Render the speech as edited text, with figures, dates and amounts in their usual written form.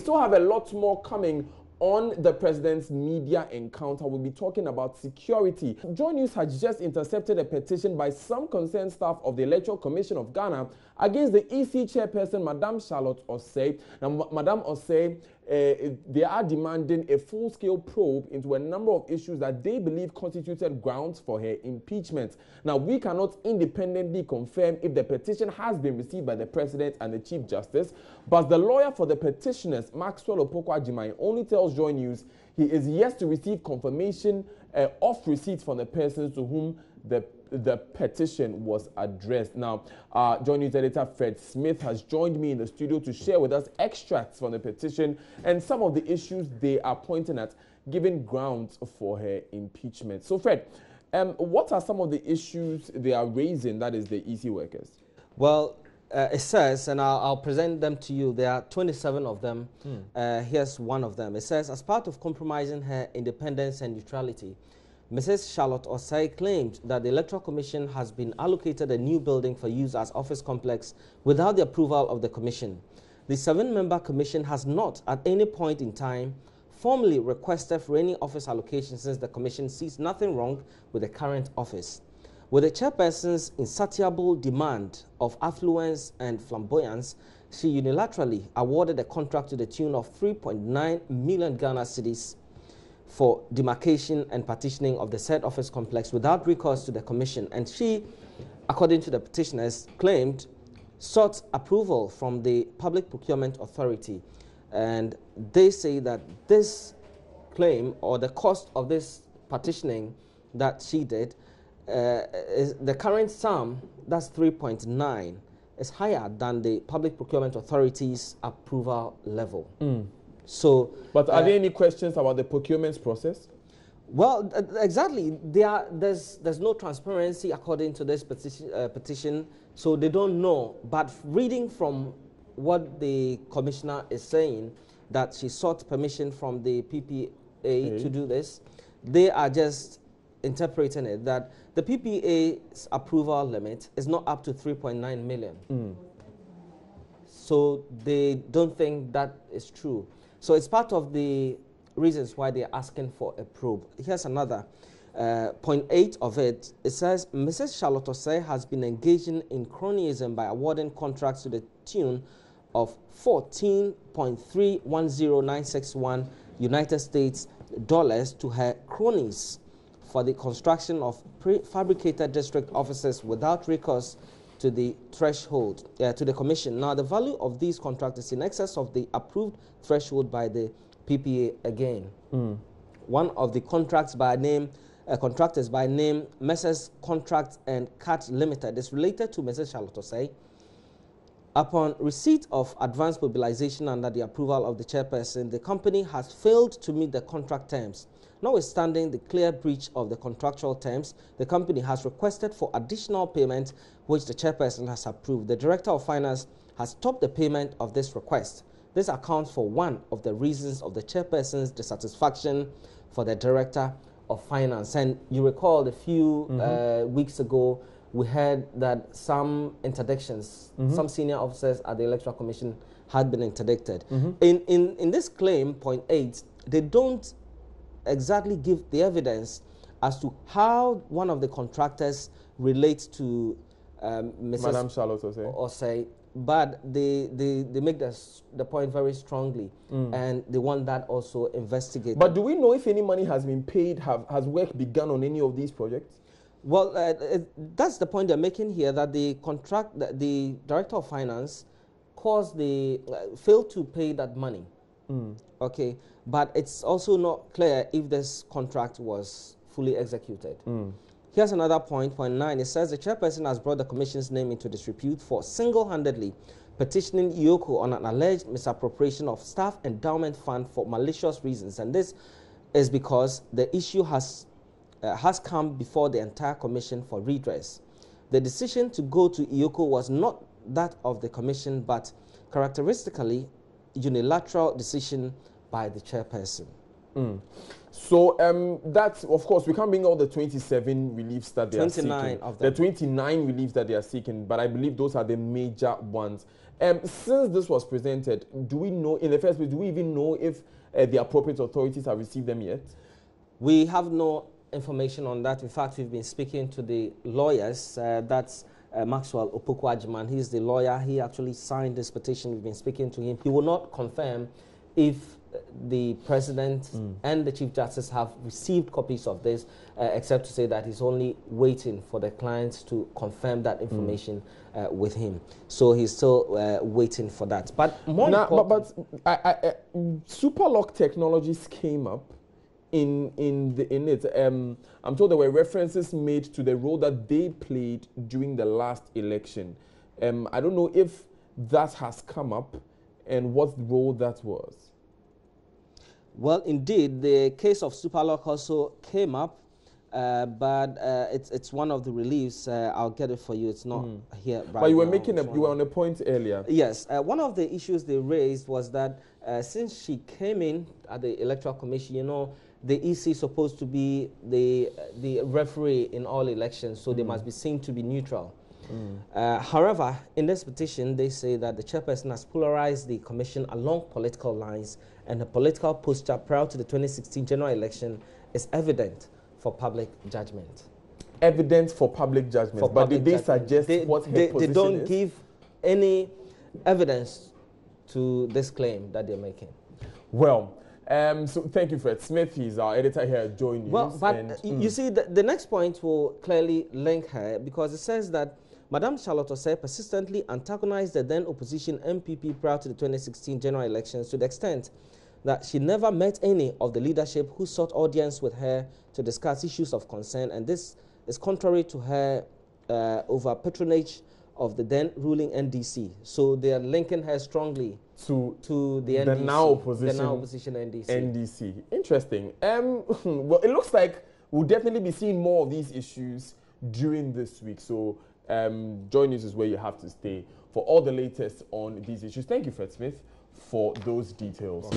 still have a lot more coming on the president's media encounter. We'll be talking about security. Joy News has just intercepted a petition by some concerned staff of the Electoral Commission of Ghana against the EC chairperson, Madame Charlotte Osei. Now, Madame Osei, they are demanding a full-scale probe into a number of issues that they believe constituted grounds for her impeachment. Now, we cannot independently confirm if the petition has been received by the President and the Chief Justice, but the lawyer for the petitioners, Maxwell Opoku-Agyeman, only tells Joy News he is yet to receive confirmation of receipts from the persons to whom the petition was addressed. Now, Joy News editor Fred Smith has joined me in the studio to share with us extracts from the petition and some of the issues they are pointing at, giving grounds for her impeachment. So, Fred, what are some of the issues they are raising, that is the EC workers? Well, it says, and I'll present them to you, there are 27 of them. Here's one of them. It says, as part of compromising her independence and neutrality, Mrs. Charlotte Osei claimed that the Electoral Commission has been allocated a new building for use as office complex without the approval of the Commission. The 7-member Commission has not, at any point in time, formally requested for any office allocation since the Commission sees nothing wrong with the current office. With the chairperson's insatiable demand of affluence and flamboyance, she unilaterally awarded a contract to the tune of 3.9 million Ghana cedis for demarcation and partitioning of the said office complex without recourse to the Commission. And she, according to the petitioners, claimed sought approval from the Public Procurement Authority. And they say that this claim, or the cost of this partitioning that she did, is the current sum, that's 3.9, is higher than the Public Procurement Authority's approval level. So, but are there any questions about the procurement process? Well, exactly. There's no transparency according to this petition, so they don't know. But reading from what the commissioner is saying, that she sought permission from the PPA to do this, they are just interpreting it that the PPA's approval limit is not up to 3.9 million. So they don't think that is true. So it's part of the reasons why they're asking for a probe. Here's another. Point 8 of it. It says, Mrs. Charlotte Osei has been engaging in cronyism by awarding contracts to the tune of 14.310961 United States dollars to her cronies for the construction of prefabricated district offices without recourse to the threshold, to the Commission. Now, the value of these contracts is in excess of the approved threshold by the PPA again. One of the contracts by name, contractors by name, Messrs. Contract and Cut Limited, is related to Mrs. Charlotte Osei. Upon receipt of advanced mobilization under the approval of the chairperson, the company has failed to meet the contract terms. Notwithstanding the clear breach of the contractual terms, the company has requested for additional payment, which the chairperson has approved. The Director of Finance has stopped the payment of this request. This accounts for one of the reasons of the chairperson's dissatisfaction for the Director of Finance. And you recall a few weeks ago, we heard that some interdictions, some senior officers at the Electoral Commission had been interdicted. In this claim, point 8, they don't exactly give the evidence as to how one of the contractors relates to Mrs. Madame Charlotte Osei, but they make the point very strongly, and they want that also investigated. But do we know if any money has been paid? Has work begun on any of these projects? Well, that's the point they're making here, that the Director of Finance failed to pay that money. Okay, but it's also not clear if this contract was fully executed. Here's another point, point 9. It says the chairperson has brought the Commission's name into disrepute for single-handedly petitioning IOCO on an alleged misappropriation of staff endowment fund for malicious reasons. And this is because the issue has come before the entire Commission for redress. The decision to go to IOCO was not that of the Commission, but characteristically unilateral decision by the chairperson. So that's, of course, we can't bring all the 27 reliefs that they are seeking. 29 of them. The 29 reliefs that they are seeking, but I believe those are the major ones. Since this was presented, do we know, in the first place, do we even know if the appropriate authorities have received them yet? We have no information on that. In fact, we've been speaking to the lawyers. That's Maxwell Opoku-Agyemang. He's the lawyer. He actually signed this petition. We've been speaking to him. He will not confirm if the president and the Chief Justice have received copies of this, except to say that he's only waiting for the clients to confirm that information with him. So he's still waiting for that. But more important, Superlock Technologies came up in it. I'm told there were references made to the role that they played during the last election. I don't know if that has come up and what role that was. Well, indeed, the case of Superlock also came up, but it's one of the reliefs. I'll get it for you. It's not here right now. But you were you were on a point earlier. Yes, one of the issues they raised was that since she came in at the Electoral Commission, you know, the EC is supposed to be the referee in all elections, so they must be seen to be neutral. However, in this petition, they say that the chairperson has polarized the commission along political lines, and the political posture prior to the 2016 general election is evident for public judgment. Evidence for public judgment. But did they suggest what her position is? They don't give any evidence to this claim that they're making. Well, so thank you, Fred Smith. He's our editor here at Joy News. Well, but you see, the next point will clearly link her, because it says that Madame Charlotte Osei persistently antagonized the then opposition MPP prior to the 2016 general elections to the extent that she never met any of the leadership who sought audience with her to discuss issues of concern, and this is contrary to her over patronage of the then ruling NDC. So they are linking her strongly to the NDC. The now opposition NDC. NDC. Interesting. Well, it looks like we'll definitely be seeing more of these issues during this week. So Joy News is where you have to stay for all the latest on these issues. Thank you, Fred Smith, for those details.